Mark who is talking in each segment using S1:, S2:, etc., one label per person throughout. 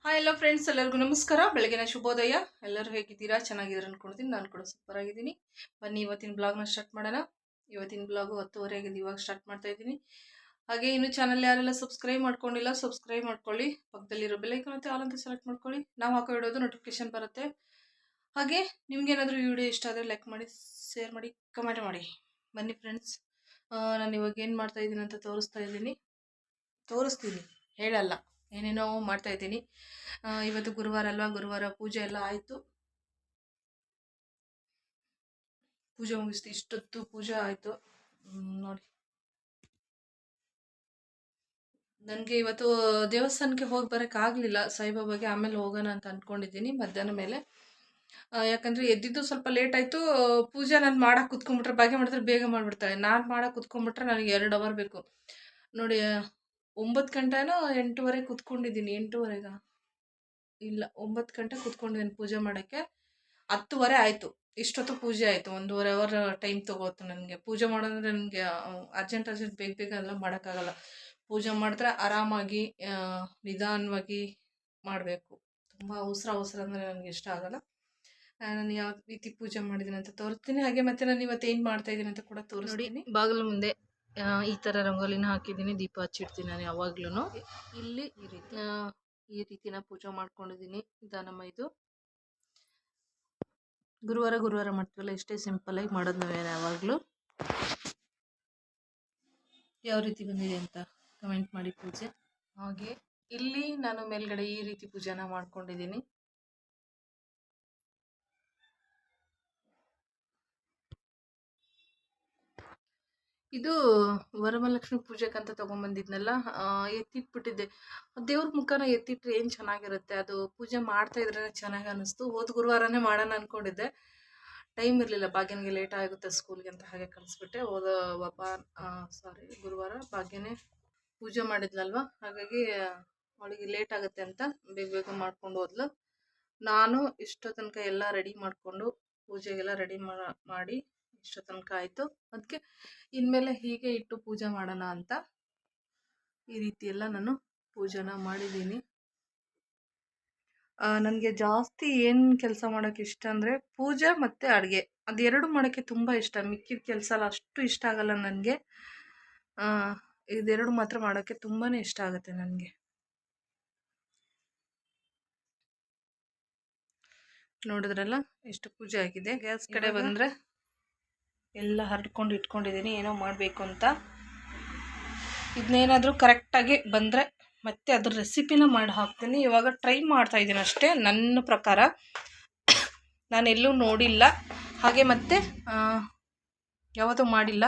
S1: Hi ಎಲ್ಲ friends, ಎಲ್ಲರಿಗೂ ನಮಸ್ಕಾರ. ಬೆಳಗಿನ ಶುಭೋದಯ. ಎಲ್ಲರೂ ಹೇಗಿದ್ದೀರಾ? ಚೆನ್ನಾಗಿದ್ದೀರಾ ಅನ್ಕೊಳ್ತೀನಿ. ನಾನು ಕೂಡ ಸೂಪರ್ ಆಗಿದ್ದೀನಿ. ಬನ್ನಿ ಇವತ್ತಿನ ಬ್ಲಾಗ್ನ ಸ್ಟಾರ್ಟ್ ಮಾಡೋಣ. ಇವತ್ತಿನ ಬ್ಲಾಗು 10:30 ಆಗಿದೆ, ಇವಾಗ ಸ್ಟಾರ್ಟ್ ಮಾಡ್ತಾ ಇದ್ದೀನಿ. ಹಾಗೆ ಇನ್ನು ಚಾನಲ್ ಯಾರೆಲ್ಲ ಸಬ್ಸ್ಕ್ರೈಬ್ ಮಾಡ್ಕೊಂಡಿಲ್ಲ ಸಬ್ಸ್ಕ್ರೈಬ್ ಮಾಡ್ಕೊಳ್ಳಿ. ಪಕ್ಕದಲ್ಲಿರೋ ಬೆಲ್ ಐಕಾನ್ ಅಂತ ಆಲ್ ಅಂತ ಸೆಲೆಕ್ಟ್ ಮಾಡ್ಕೊಳ್ಳಿ. ನಾವು ಹಾಕೋ ವಿಡಿಯೋದು ನೋಟಿಫಿಕೇಶನ್ ಬರುತ್ತೆ. ಹಾಗೆ ನಿಮ್ಗೆ ಏನಾದರೂ ಈ ವಿಡಿಯೋ ಇಷ್ಟ ಆದರೆ ಲೈಕ್ ಮಾಡಿ, ಶೇರ್ ಮಾಡಿ, ಕಮೆಂಟ್ ಮಾಡಿ. ಬನ್ನಿ ಫ್ರೆಂಡ್ಸ್, ನಾನು ಇವಾಗ ಏನು ಮಾಡ್ತಾ ಇದ್ದೀನಿ ಅಂತ ತೋರಿಸ್ತೀನಿ, ಹೇಳಲ್ಲ, ಏನೇನೋ ಮಾಡ್ತಾ ಇದ್ದೀನಿ. ಇವತ್ತು ಗುರುವಾರ ಅಲ್ವಾ, ಗುರುವಾರ ಪೂಜೆ ಎಲ್ಲ ಆಯಿತು. ಪೂಜೆ ಮುಗಿಸ್ತು, ಇಷ್ಟೊತ್ತು ಪೂಜೆ ಆಯಿತು ನೋಡಿ. ನನಗೆ ಇವತ್ತು ದೇವಸ್ಥಾನಕ್ಕೆ ಹೋಗಿ ಬರೋಕ್ಕಾಗಲಿಲ್ಲ, ಸಾಯಿಬಾಬಾಗೆ. ಆಮೇಲೆ ಹೋಗೋಣ ಅಂತ ಅಂದ್ಕೊಂಡಿದ್ದೀನಿ ಮಧ್ಯಾಹ್ನ ಮೇಲೆ. ಯಾಕಂದರೆ ಎದ್ದಿದ್ದು ಸ್ವಲ್ಪ ಲೇಟ್ ಆಯಿತು. ಪೂಜೆ ನಾನು ಮಾಡೋಕೆ ಕುತ್ಕೊಂಡ್ಬಿಟ್ರೆ, ಭಾಗ್ಯ ಮಾಡಿದ್ರೆ ಬೇಗ ಮಾಡಿಬಿಡ್ತಾಳೆ. ನಾನು ಮಾಡೋಕೆ ಕುತ್ಕೊಂಡ್ಬಿಟ್ರೆ ನನಗೆ 2 ಅವರ್ ಬೇಕು ನೋಡಿ. 9 ಗಂಟೆನೋ 8:30 ಕುತ್ಕೊಂಡಿದ್ದೀನಿ. 8:30 ಇಲ್ಲ, 9 ಗಂಟೆ ಕುತ್ಕೊಂಡಿದ್ದೀನಿ ಪೂಜೆ ಮಾಡೋಕ್ಕೆ. 10:30 ಆಯಿತು. ಇಷ್ಟೊತ್ತು ಪೂಜೆ ಆಯಿತು. 1.5 ಅವರ್ ಟೈಮ್ ತೊಗೋತು ನನಗೆ. ಪೂಜೆ ಮಾಡೋದಂದರೆ ನನಗೆ ಅರ್ಜೆಂಟ್ ಬೇಗ ಬೇಗ ಎಲ್ಲ ಮಾಡೋಕ್ಕಾಗಲ್ಲ. ಪೂಜೆ ಮಾಡಿದ್ರೆ ಆರಾಮಾಗಿ ನಿಧಾನವಾಗಿ ಮಾಡಬೇಕು. ತುಂಬ ಅವಸರ ಅಂದರೆ ನನಗೆ ಇಷ್ಟ ಆಗಲ್ಲ. ನಾನು ಯಾವ ರೀತಿ ಪೂಜೆ ಮಾಡಿದ್ದೀನಿ ಅಂತ ತೋರಿಸ್ತೀನಿ. ಹಾಗೆ ಮತ್ತೆ ನಾನು ಇವತ್ತು ಏನು ಮಾಡ್ತಾಯಿದ್ದೀನಿ ಅಂತ ಕೂಡ ತೋರಿಸ್ತೀನಿ. ಬಾಗಿಲು ಮುಂದೆ ಈ ಥರ ರಂಗೋಲಿನ ಹಾಕಿದ್ದೀನಿ, ದೀಪ ಹಚ್ಚಿಡ್ತೀನಿ ನಾನು ಯಾವಾಗ್ಲೂ. ಇಲ್ಲಿ ಈ ರೀತಿನ ಪೂಜೆ ಮಾಡ್ಕೊಂಡಿದ್ದೀನಿ. ದಾನಮ್ಮ ಇದು ಗುರುವಾರ ಮಾಡ್ತೀವಲ್ಲ, ಇಷ್ಟೇ ಸಿಂಪಲ್ಲಾಗಿ ಮಾಡೋದು ನಾವೇನು ಯಾವಾಗಲೂ. ಯಾವ ರೀತಿ ಬಂದಿದೆ ಅಂತ ಕಮೆಂಟ್ ಮಾಡಿ ಪೂಜೆ. ಹಾಗೆ ಇಲ್ಲಿ ನಾನು ಮೇಲ್ಗಡೆ ಈ ರೀತಿ ಪೂಜೆನ ಮಾಡ್ಕೊಂಡಿದ್ದೀನಿ. ಇದು ವರಮಹಾಲಕ್ಷ್ಮಿ ಪೂಜೆಗಂತ ತೊಗೊಂಬಂದಿದ್ನಲ್ಲ, ಎತ್ತಿಟ್ಬಿಟ್ಟಿದ್ದೆ. ದೇವ್ರ ಮುಖನ ಎತ್ತಿಟ್ರೆ ಏನು ಚೆನ್ನಾಗಿರುತ್ತೆ. ಅದು ಪೂಜೆ ಮಾಡ್ತಾ ಇದ್ರೇ ಚೆನ್ನಾಗಿ ಅನ್ನಿಸ್ತು. ಹೋದ ಗುರುವಾರನೇ ಮಾಡೋಣ ಅಂದ್ಕೊಂಡಿದ್ದೆ, ಟೈಮ್ ಇರಲಿಲ್ಲ. ಭಾಗ್ಯನಿಗೆ ಲೇಟ್ ಆಗುತ್ತೆ ಸ್ಕೂಲ್ಗೆ ಅಂತ ಹಾಗೆ ಕಳಿಸ್ಬಿಟ್ಟೆ. ಗುರುವಾರ ಭಾಗ್ಯನೇ ಪೂಜೆ ಮಾಡಿದ್ಲಲ್ವ, ಹಾಗಾಗಿ ಅವಳಿಗೆ ಲೇಟ್ ಆಗುತ್ತೆ ಅಂತ ಬೇಗ ಮಾಡ್ಕೊಂಡು ಹೋದ್ಲು. ನಾನು ಇಷ್ಟೋ ತನಕ ಎಲ್ಲ ರೆಡಿ ಮಾಡಿಕೊಂಡು ಪೂಜೆಗೆಲ್ಲ ರೆಡಿ ಮಾಡಿ ಇಷ್ಟೋ ತನಕ ಆಯಿತು. ಅದಕ್ಕೆ ಇನ್ಮೇಲೆ ಹೀಗೆ ಇಟ್ಟು ಪೂಜೆ ಮಾಡೋಣ ಅಂತ ಈ ರೀತಿ ಎಲ್ಲ ನಾನು ಪೂಜೆನ ಮಾಡಿದ್ದೀನಿ. ನನಗೆ ಜಾಸ್ತಿ ಏನು ಕೆಲಸ ಮಾಡೋಕ್ಕೆ ಇಷ್ಟ ಅಂದರೆ ಪೂಜೆ ಮತ್ತು ಅಡುಗೆ, ಅದೆರಡು ಮಾಡೋಕ್ಕೆ ತುಂಬ ಇಷ್ಟ. ಮಿಕ್ಕಿದ ಕೆಲಸ ಎಲ್ಲ ಅಷ್ಟು ಇಷ್ಟ ಆಗಲ್ಲ ನನಗೆ. ಇದೆರಡು ಮಾತ್ರ ಮಾಡೋಕ್ಕೆ ತುಂಬಾ ಇಷ್ಟ ಆಗುತ್ತೆ ನನಗೆ. ನೋಡಿದ್ರಲ್ಲ ಎಷ್ಟು ಪೂಜೆ ಆಗಿದೆ. ಗ್ಯಾಸ್ ಕಡೆ ಬಂದರೆ ಎಲ್ಲ ಹರಡ್ಕೊಂಡು ಇಟ್ಕೊಂಡಿದ್ದೀನಿ, ಏನೋ ಮಾಡಬೇಕು ಅಂತ. ಇದನ್ನೇನಾದರೂ ಕರೆಕ್ಟಾಗಿ ಬಂದರೆ ಮತ್ತೆ ಅದ್ರ ರೆಸಿಪಿನ ಮಾಡಿ ಹಾಕ್ತೀನಿ. ಇವಾಗ ಟ್ರೈ ಮಾಡ್ತಾಯಿದ್ದೀನಿ ಅಷ್ಟೇ. ನನ್ನ ಪ್ರಕಾರ ನಾನೆಲ್ಲೂ ನೋಡಿಲ್ಲ, ಹಾಗೆ ಮತ್ತೆ ಯಾವತ್ತೂ ಮಾಡಿಲ್ಲ.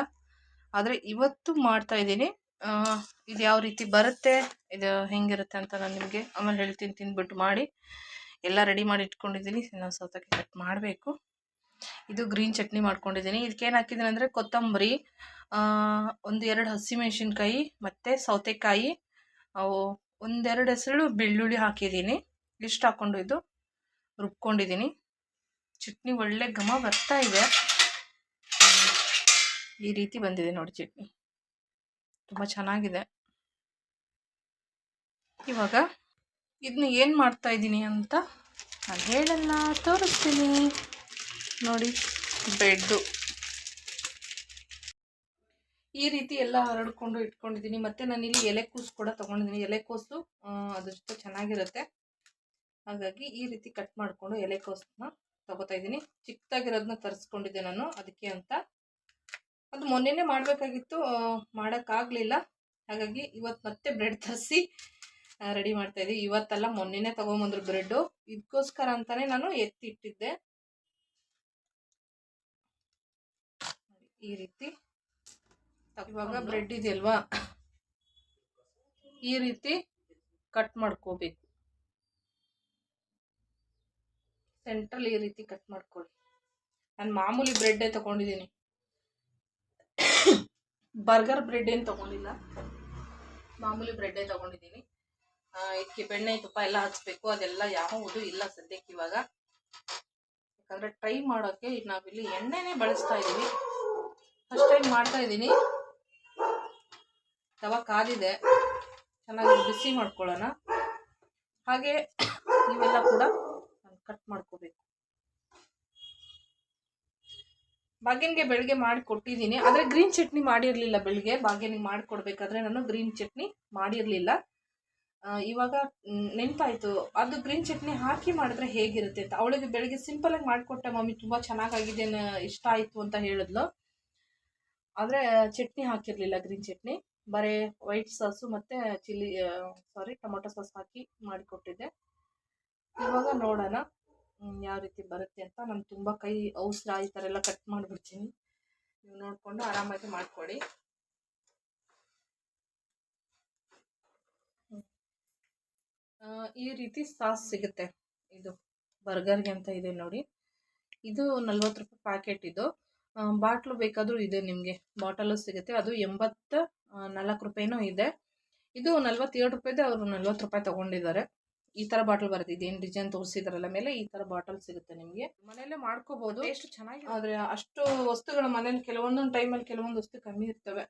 S1: ಆದರೆ ಇವತ್ತು ಮಾಡ್ತಾಯಿದ್ದೀನಿ. ಇದು ಯಾವ ರೀತಿ ಬರುತ್ತೆ, ಇದು ಹೆಂಗಿರುತ್ತೆ ಅಂತ ನಾನು ನಿಮಗೆ ಆಮೇಲೆ ಹೇಳ್ತೀನಿ. ತಿಂದ್ಬಿಟ್ಟು ಮಾಡಿ. ಎಲ್ಲ ರೆಡಿ ಮಾಡಿ ಇಟ್ಕೊಂಡಿದ್ದೀನಿ. ನಾನು ಸೌತೆಕಾಯಿ ಕಟ್ ಮಾಡಬೇಕು. ಇದು ಗ್ರೀನ್ ಚಟ್ನಿ ಮಾಡ್ಕೊಂಡಿದ್ದೀನಿ. ಇದಕ್ಕೇನು ಹಾಕಿದ್ದೀನಿ ಅಂದರೆ ಕೊತ್ತಂಬರಿ, 1-2 ಹಸಿಮೆಣಸಿನ್ಕಾಯಿ ಮತ್ತು ಸೌತೆಕಾಯಿ, 1-2 ಹೆಸರು ಬೆಳ್ಳುಳ್ಳಿ ಹಾಕಿದ್ದೀನಿ. ಇಷ್ಟು ಹಾಕ್ಕೊಂಡು ಇದು ರುಬ್ಕೊಂಡಿದ್ದೀನಿ. ಚಟ್ನಿ ಒಳ್ಳೆ ಘಮ ಬರ್ತಾ ಇದೆ. ಈ ರೀತಿ ಬಂದಿದೆ ನೋಡಿ ಚಟ್ನಿ, ತುಂಬ ಚೆನ್ನಾಗಿದೆ. ಇವಾಗ ಇದನ್ನ ಏನು ಮಾಡ್ತಾ ಇದ್ದೀನಿ ಅಂತ ನಾನು ಹೇಳಲ್ಲ, ತೋರಿಸ್ತೀನಿ ನೋಡಿ. ಬ್ರೆಡ್ಡು ಈ ರೀತಿ ಎಲ್ಲ ಹರಡ್ಕೊಂಡು ಇಟ್ಕೊಂಡಿದ್ದೀನಿ. ಮತ್ತು ನಾನಿಲ್ಲಿ ಎಲೆಕೋಸು ಕೂಡ ತೊಗೊಂಡಿದ್ದೀನಿ. ಎಲೆಕೋಸು ಅದಷ್ಟು ಚೆನ್ನಾಗಿರುತ್ತೆ, ಹಾಗಾಗಿ ಈ ರೀತಿ ಕಟ್ ಮಾಡಿಕೊಂಡು ಎಲೆಕೋಸನ್ನ ತೊಗೋತಾ ಇದ್ದೀನಿ. ಚಿಕ್ಕದಾಗಿರೋದನ್ನ ತರಿಸ್ಕೊಂಡಿದ್ದೆ ನಾನು ಅದಕ್ಕೆ ಅಂತ. ಅದು ಮೊನ್ನೆನೇ ಮಾಡಬೇಕಾಗಿತ್ತು, ಮಾಡೋಕ್ಕಾಗಲಿಲ್ಲ. ಹಾಗಾಗಿ ಇವತ್ತು ಮತ್ತೆ ಬ್ರೆಡ್ ತರಿಸಿ ರೆಡಿ ಮಾಡ್ತಾಯಿದ್ದೆ. ಇವತ್ತಲ್ಲ, ಮೊನ್ನೆನೇ ತೊಗೊಂಬಂದ್ರು ಬ್ರೆಡ್ಡು. ಇದಕ್ಕೋಸ್ಕರ ಅಂತಲೇ ನಾನು ಎತ್ತಿಟ್ಟಿದ್ದೆ. ಈ ರೀತಿ ಇವಾಗ ಬ್ರೆಡ್ ಇದೆಯಲ್ವಾ, ಈ ರೀತಿ ಕಟ್ ಮಾಡ್ಕೋಬೇಕು. ಸೆಂಟ್ರಲ್ ಈ ರೀತಿ ಕಟ್ ಮಾಡ್ಕೊಳ್ಳಿ. ನಾನು ಮಾಮೂಲಿ ಬ್ರೆಡ್ಡೇ ತೊಗೊಂಡಿದ್ದೀನಿ, ಬರ್ಗರ್ ಬ್ರೆಡ್ ಏನು ತೊಗೊಂಡಿಲ್ಲ, ಮಾಮೂಲಿ ಬ್ರೆಡ್ಡೇ ತೊಗೊಂಡಿದ್ದೀನಿ. ಇದಕ್ಕೆ ಬೆಣ್ಣೆ ತುಪ್ಪ ಎಲ್ಲ ಹಚ್ಚಬೇಕು, ಅದೆಲ್ಲ ಯಾವುದೂ ಇಲ್ಲ ಸದ್ಯಕ್ಕೆ ಇವಾಗ. ಯಾಕಂದರೆ ಟ್ರೈ ಮಾಡೋಕ್ಕೆ ಈಗ ನಾವಿಲ್ಲಿ ಎಣ್ಣೆನೇ ಬಳಸ್ತಾ ಇದ್ದೀವಿ. ಫಸ್ಟ್ ಟೈಮ್ ಮಾಡ್ತಾ ಇದ್ದೀನಿ. ತವ ಕಾದಿದೆ, ಚೆನ್ನಾಗಿ ಬಿಸಿ ಮಾಡ್ಕೊಳ್ಳೋಣ. ಹಾಗೆ ಇವೆಲ್ಲ ಕೂಡ ಕಟ್ ಮಾಡ್ಕೋಬೇಕು. ಭಾಗ್ಯನಿಗೆ ಬೆಳಿಗ್ಗೆ ಮಾಡಿ ಕೊಟ್ಟಿದ್ದೀನಿ, ಆದರೆ ಗ್ರೀನ್ ಚಟ್ನಿ ಮಾಡಿರಲಿಲ್ಲ. ಬೆಳಿಗ್ಗೆ ಭಾಗ್ಯನಿಗೆ ಮಾಡಿಕೊಡ್ಬೇಕಾದ್ರೆ ನಾನು ಗ್ರೀನ್ ಚಟ್ನಿ ಮಾಡಿರಲಿಲ್ಲ. ಇವಾಗ ನೆನಪಾಯಿತು ಅದು ಗ್ರೀನ್ ಚಟ್ನಿ ಹಾಕಿ ಮಾಡಿದ್ರೆ ಹೇಗಿರುತ್ತೆ ಅಂತ. ಅವಳಿಗೆ ಬೆಳಿಗ್ಗೆ ಸಿಂಪಲಾಗಿ ಮಾಡಿಕೊಟ್ಟೆ, ಮಮ್ಮಿ ತುಂಬ ಚೆನ್ನಾಗಾಗಿದೆ, ಇಷ್ಟ ಆಯಿತು ಅಂತ ಹೇಳಿದ್ಲು. ಆದರೆ ಚಟ್ನಿ ಹಾಕಿರಲಿಲ್ಲ, ಗ್ರೀನ್ ಚಟ್ನಿ, ಬರೀ ವೈಟ್ ಸಾಸು ಮತ್ತು ಟೊಮೊಟೊ ಸಾಸ್ ಹಾಕಿ ಮಾಡಿಕೊಟ್ಟಿದ್ದೆ. ಇವಾಗ ನೋಡೋಣ ಯಾವ ರೀತಿ ಬರುತ್ತೆ ಅಂತ. ನಾನು ತುಂಬ ಕೈ ಅವಸರ ಈ ಥರ ಎಲ್ಲ ಕಟ್ ಮಾಡಿಬಿಡ್ತೀನಿ. ನೀವು ನೋಡಿಕೊಂಡು ಆರಾಮಾಗಿ ಮಾಡಿಕೊಡಿ. ಈ ರೀತಿ ಸಾಸ್ ಸಿಗುತ್ತೆ. ಇದು ಬರ್ಗರ್ಗೆ ಅಂತ ಇದೆ ನೋಡಿ. ಇದು 40 ರೂಪಾಯಿ ಪ್ಯಾಕೆಟ್. ಇದು ಬಾಟ್ಲು ಬೇಕಾದರೂ ಇದೆ ನಿಮಗೆ, ಬಾಟಲು ಸಿಗುತ್ತೆ. ಅದು 84 ರೂಪಾಯಿನೂ ಇದೆ. ಇದು 47 ರೂಪಾಯಿದೆ. ಅವರು 40 ರೂಪಾಯಿ ತೊಗೊಂಡಿದ್ದಾರೆ. ಈ ಥರ ಬಾಟಲ್ ಬರುತ್ತೆ. ಇದೇನು ಡಿಸೈನ್ ತೋರಿಸಿದಾರಲ್ಲ ಮೇಲೆ, ಈ ಥರ ಬಾಟಲ್ ಸಿಗುತ್ತೆ ನಿಮಗೆ. ಮನೆಯಲ್ಲೇ ಮಾಡ್ಕೋಬಹುದು, ಎಷ್ಟು ಚೆನ್ನಾಗಿ. ಆದರೆ ಅಷ್ಟು ವಸ್ತುಗಳು ಮನೇಲಿ ಕೆಲವೊಂದೊಂದು ಟೈಮಲ್ಲಿ ಕೆಲವೊಂದು ವಸ್ತು ಕಮ್ಮಿ ಇರ್ತವೆ,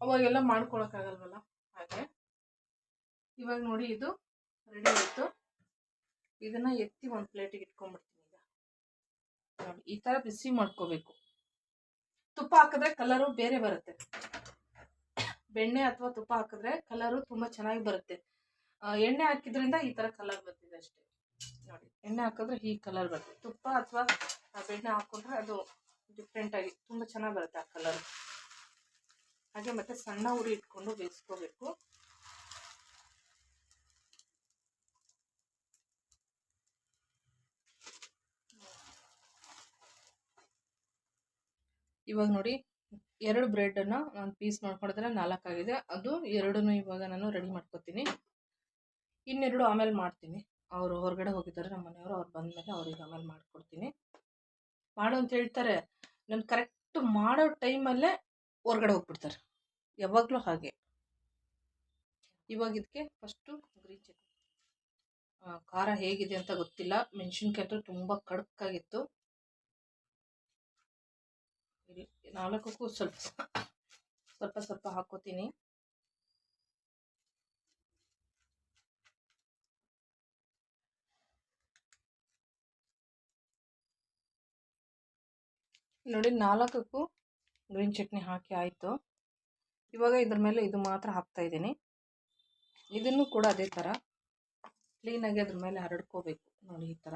S1: ಅವಾಗೆಲ್ಲ ಮಾಡ್ಕೊಳಕ್ಕಾಗಲ್ವಲ್ಲ. ಹಾಗೆ ಇವಾಗ ನೋಡಿ ಇದು ರೆಡಿ ಆಯಿತು. ಇದನ್ನು ಎತ್ತಿ ಒಂದು ಪ್ಲೇಟಿಗೆ ಇಟ್ಕೊಂಡ್ಬಿಡ್ತೀನಿ. ಈಗ ನೋಡಿ ಈ ಥರ ಬಿಸಿ ಮಾಡ್ಕೋಬೇಕು. ತುಪ್ಪ ಹಾಕಿದ್ರೆ ಕಲರು ಬೇರೆ ಬರುತ್ತೆ. ಬೆಣ್ಣೆ ಅಥವಾ ತುಪ್ಪ ಹಾಕಿದ್ರೆ ಕಲರು ತುಂಬ ಚೆನ್ನಾಗಿ ಬರುತ್ತೆ. ಎಣ್ಣೆ ಹಾಕಿದ್ರಿಂದ ಈ ಥರ ಕಲರ್ ಬರ್ತಿದೆ ಅಷ್ಟೇ. ನೋಡಿ, ಎಣ್ಣೆ ಹಾಕಿದ್ರೆ ಈ ಕಲರ್ ಬರುತ್ತೆ. ತುಪ್ಪ ಅಥವಾ ಬೆಣ್ಣೆ ಹಾಕೊಂಡ್ರೆ ಅದು ಡಿಫ್ರೆಂಟಾಗಿ ತುಂಬ ಚೆನ್ನಾಗಿ ಬರುತ್ತೆ ಆ ಕಲರ್. ಹಾಗೆ ಮತ್ತೆ ಸಣ್ಣ ಉರಿ ಇಟ್ಕೊಂಡು ಬೇಯಿಸ್ಕೋಬೇಕು. ಇವಾಗ ನೋಡಿ, 2 ಬ್ರೆಡನ್ನು ನಾನು ಪೀಸ್ ಮಾಡ್ಕೊಂಡಿದ್ರೆ 4 ಆಗಿದೆ. ಅದು 2 ಇವಾಗ ನಾನು ರೆಡಿ ಮಾಡ್ಕೊತೀನಿ. ಇನ್ನೆರಡು ಆಮೇಲೆ ಮಾಡ್ತೀನಿ. ಅವರು ಹೊರಗಡೆ ಹೋಗಿದ್ದಾರೆ ನಮ್ಮ ಮನೆಯವರು. ಅವ್ರು ಬಂದಮೇಲೆ ಅವ್ರಿಗೆ ಆಮೇಲೆ ಮಾಡಿಕೊಡ್ತೀನಿ. ಮಾಡು ಅಂತ ಹೇಳ್ತಾರೆ, ನಾನು ಕರೆಕ್ಟ್ ಮಾಡೋ ಟೈಮಲ್ಲೇ ಹೊರಗಡೆ ಹೋಗ್ಬಿಡ್ತಾರೆ, ಯಾವಾಗಲೂ ಹಾಗೆ. ಇವಾಗ ಇದಕ್ಕೆ ಫಸ್ಟು ಗ್ರೀನ್ ಚಟ್ನಿ. ಖಾರ ಹೇಗಿದೆ ಅಂತ ಗೊತ್ತಿಲ್ಲ. ಮೆಣಸಿನ್ಕಾಯಿ ಅಂತೂ ತುಂಬ ಕಡಕ್ಕಾಗಿತ್ತು. 4ಕ್ಕೂ ಸ್ವಲ್ಪ ಸ್ವಲ್ಪ ಹಾಕೋತೀನಿ. ನೋಡಿ, 4ಕ್ಕೂ ಗ್ರೀನ್ ಚಟ್ನಿ ಹಾಕಿ ಆಯಿತು. ಇವಾಗ ಇದ್ರ ಮೇಲೆ ಇದು ಮಾತ್ರ ಹಾಕ್ತಾ ಇದ್ದೀನಿ. ಇದನ್ನು ಕೂಡ ಅದೇ ಥರ ಕ್ಲೀನಾಗಿ ಅದ್ರ ಮೇಲೆ ಹರಡ್ಕೋಬೇಕು. ನೋಡಿ ಈ ಥರ.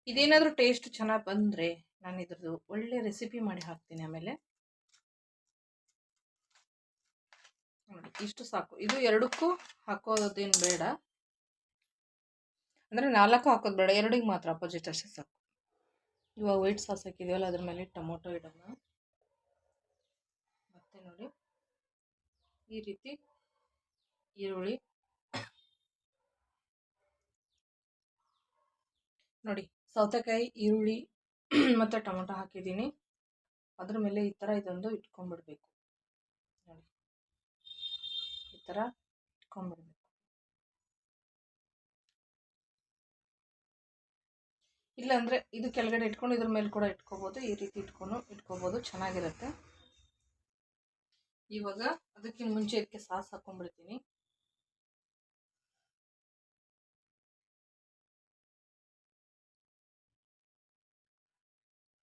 S1: ಇದೇನಾದರೂ ಟೇಸ್ಟ್ ಚೆನ್ನಾಗಿ ಬಂದರೆ ನಾನು ಇದ್ರದ್ದು ಒಳ್ಳೆ ರೆಸಿಪಿ ಮಾಡಿ ಹಾಕ್ತೀನಿ ಆಮೇಲೆ. ನೋಡಿ ಇಷ್ಟು ಸಾಕು. ಇದು 2ಕ್ಕೂ ಹಾಕೋದೇನು ಬೇಡ, ಅಂದರೆ 4 ಹಾಕೋದು ಬೇಡ, 2ಗೆ ಮಾತ್ರ ಅಪೋಸಿಟ್ ಅಷ್ಟೇ ಸಾಕು. ಇವಾಗ ವೈಟ್ ಸಾಸ್ ಹಾಕಿದೆಯಲ್ಲ, ಅದ್ರ ಮೇಲೆ ಟೊಮೊಟೊ ಇಡೋಣ. ಮತ್ತು ನೋಡಿ ಈ ರೀತಿ ಈರುಳ್ಳಿ ನೋಡಿ, ಸೌತೆಕಾಯಿ, ಈರುಳ್ಳಿ ಮತ್ತು ಟೊಮೊಟೊ ಹಾಕಿದ್ದೀನಿ. ಅದ್ರ ಮೇಲೆ ಈ ಥರ ಇದೊಂದು ಇಟ್ಕೊಂಡ್ಬಿಡ್ಬೇಕು. ನೋಡಿ ಈ ಥರ ಇಟ್ಕೊಂಡ್ಬಿಡ್ಬೇಕು. ಇಲ್ಲಾಂದರೆ ಇದು ಕೆಳಗಡೆ ಇಟ್ಕೊಂಡು ಇದ್ರ ಮೇಲೆ ಕೂಡ ಇಟ್ಕೋಬೋದು. ಈ ರೀತಿ ಇಟ್ಕೋಬೋದು, ಚೆನ್ನಾಗಿರುತ್ತೆ. ಇವಾಗ ಅದಕ್ಕಿಂತ ಮುಂಚೆ ಇದಕ್ಕೆ ಸಾಸ್ ಹಾಕೊಂಡ್ಬಿಡ್ತೀನಿ.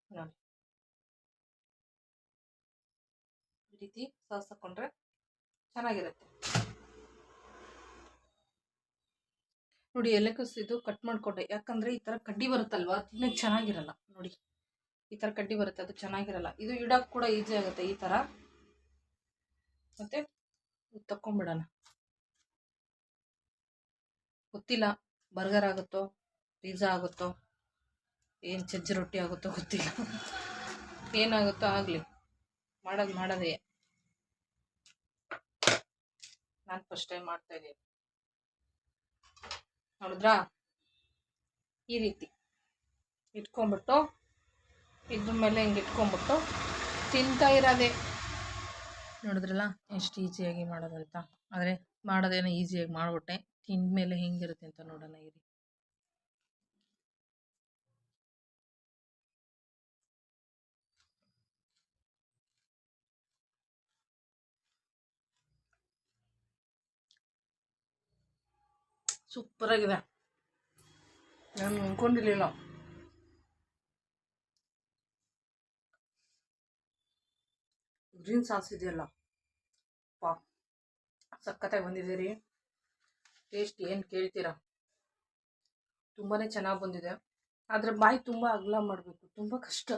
S1: ನೋಡಿ ಈ ರೀತಿ ಸಾಸ್ ಹಾಕೊಂಡ್ರೆ ಚೆನ್ನಾಗಿರುತ್ತೆ. ನೋಡಿ, ಎಲೆಕೋಸು ಇದು ಕಟ್ ಮಾಡಿಕೊಂಡೆ, ಯಾಕಂದರೆ ಈ ಥರ ಕಡ್ಡಿ ಬರುತ್ತಲ್ವ, ತಿನ್ನಕ್ಕೆ ಚೆನ್ನಾಗಿರಲ್ಲ. ನೋಡಿ ಈ ಥರ ಕಡ್ಡಿ ಬರುತ್ತೆ, ಅದು ಚೆನ್ನಾಗಿರಲ್ಲ. ಇದು ಇಡೋಕ್ಕೆ ಕೂಡ ಈಸಿ ಆಗುತ್ತೆ ಈ ಥರ. ಮತ್ತು ತಕ್ಕೊಂಬಿಡೋಣ. ಗೊತ್ತಿಲ್ಲ ಬರ್ಗರ್ ಆಗುತ್ತೋ ಪಿಜ್ಜಾ ಆಗುತ್ತೋ ಏನು ಸಜ್ಜಿ ರೊಟ್ಟಿ ಆಗುತ್ತೋ ಗೊತ್ತಿಲ್ಲ. ಏನಾಗುತ್ತೋ ಆಗಲಿ, ಮಾಡೋದೇ. ನಾನು ಫಸ್ಟ್ ಟೈಮ್ ಮಾಡ್ತಾಯಿದ್ದೀನಿ. ನೋಡಿದ್ರಾ, ಈ ರೀತಿ ಇಟ್ಕೊಂಡ್ಬಿಟ್ಟು ಇದ್ರ ಮೇಲೆ ಹಿಂಗೆ ಇಟ್ಕೊಂಡ್ಬಿಟ್ಟು ತಿಂತಾ ಇರೋದೇ. ನೋಡಿದ್ರಲ್ಲ ಎಷ್ಟು ಈಸಿಯಾಗಿ ಮಾಡೋದಂತ. ಆದರೆ ಮಾಡೋದೇನೋ ಈಸಿಯಾಗಿ ಮಾಡಿಬಿಟ್ಟೆ. ತಿಂದಮೇಲೆ ಹೆಂಗಿರುತ್ತೆ ಅಂತ ನೋಡೋಣ ಇರಿ. ಸೂಪರಾಗಿದೆ. ನಾನು ಅನ್ಕೊಂಡಿರ್ಲಿಲ್ಲ. ಗ್ರೀನ್ ಸಾಸ್ ಇದೆಯಲ್ಲ, ಪಾ ಸಖತ್ತಾಗಿ ಬಂದಿದೆ ರೀ. ಟೇಸ್ಟ್ ಏನು ಕೇಳ್ತೀರಾ, ತುಂಬಾ ಚೆನ್ನಾಗಿ ಬಂದಿದೆ. ಆದರೆ ಬಾಯಿ ತುಂಬ ಅಗಲ ಮಾಡಬೇಕು, ತುಂಬ ಕಷ್ಟ.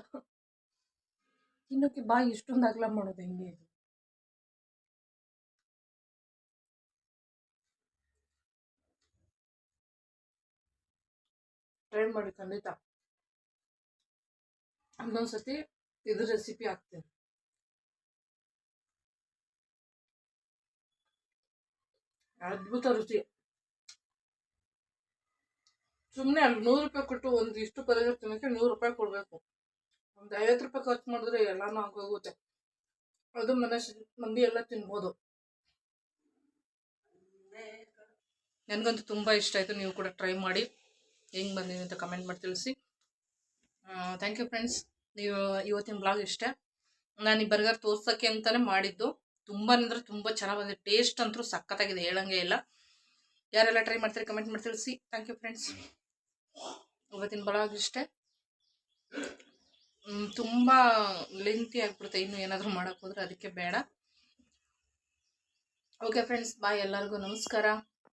S1: ತಿನ್ನೋಕ್ಕೆ ಬಾಯಿ ಇಷ್ಟೊಂದು ಅಗಲ ಮಾಡೋದು ಹೆಂಗೆ ಇದು? ಟ್ರೈ ಮಾಡಿ ಖಂಡಿತ. ಇನ್ನೊಂದ್ಸತಿ ಇದ್ರ ರೆಸಿಪಿ ಹಾಕ್ತೀನಿ. ಅದ್ಭುತ ರುಚಿ. ಸುಮ್ಮನೆ ಅಲ್ಲಿ 100 ರೂಪಾಯಿ ಕೊಟ್ಟು ಒಂದು ಇಷ್ಟು ಪದಾರ್ಥ ತಿನ್ನೋಕ್ಕೆ 100 ರೂಪಾಯಿ ಕೊಡಬೇಕು. ಒಂದು 50 ರೂಪಾಯಿ ಖರ್ಚು ಮಾಡಿದ್ರೆ ಎಲ್ಲಾನು ಆಗೋಗುತ್ತೆ. ಅದು ಮಂದಿ ಎಲ್ಲ ತಿನ್ಬೋದು. ನನಗಂತೂ ತುಂಬ ಇಷ್ಟ ಆಯಿತು. ನೀವು ಕೂಡ ಟ್ರೈ ಮಾಡಿ, ಹೆಂಗೆ ಬಂದಿದೆ ಅಂತ ಕಮೆಂಟ್ ಮಾಡಿ ತಿಳಿಸಿ. Thank you friends. ನೀವು ಇವತ್ತಿನ ಬ್ಲಾಗ್ ಇಷ್ಟ. ನಾನು ಈ ಬರ್ಗರ್ ತೋರ್ಸೋಕ್ಕೆ ಅಂತಲೇ ಮಾಡಿದ್ದು. ತುಂಬ ಅಂದರೆ ತುಂಬ ಚೆನ್ನಾಗಿ ಬಂದಿದೆ. ಟೇಸ್ಟ್ ಅಂತೂ ಸಖತ್ತಾಗಿದೆ, ಹೇಳಂಗೆ ಇಲ್ಲ. ಯಾರೆಲ್ಲ ಟ್ರೈ ಮಾಡ್ತಾರೆ ಕಮೆಂಟ್ ಮಾಡಿ ತಿಳಿಸಿ. Thank you friends. ಇವತ್ತಿನ ಬ್ಲಾಗ್ ಇಷ್ಟೇ. ತುಂಬ ಲೆಂತಿ ಆಗಿಬಿಡುತ್ತೆ ಇನ್ನು ಏನಾದರೂ ಮಾಡೋಕ್ಕೆ ಹೋದ್ರೆ, ಅದಕ್ಕೆ ಬೇಡ. ಓಕೆ ಫ್ರೆಂಡ್ಸ್, ಬಾಯ್. ಎಲ್ಲರಿಗೂ ನಮಸ್ಕಾರ.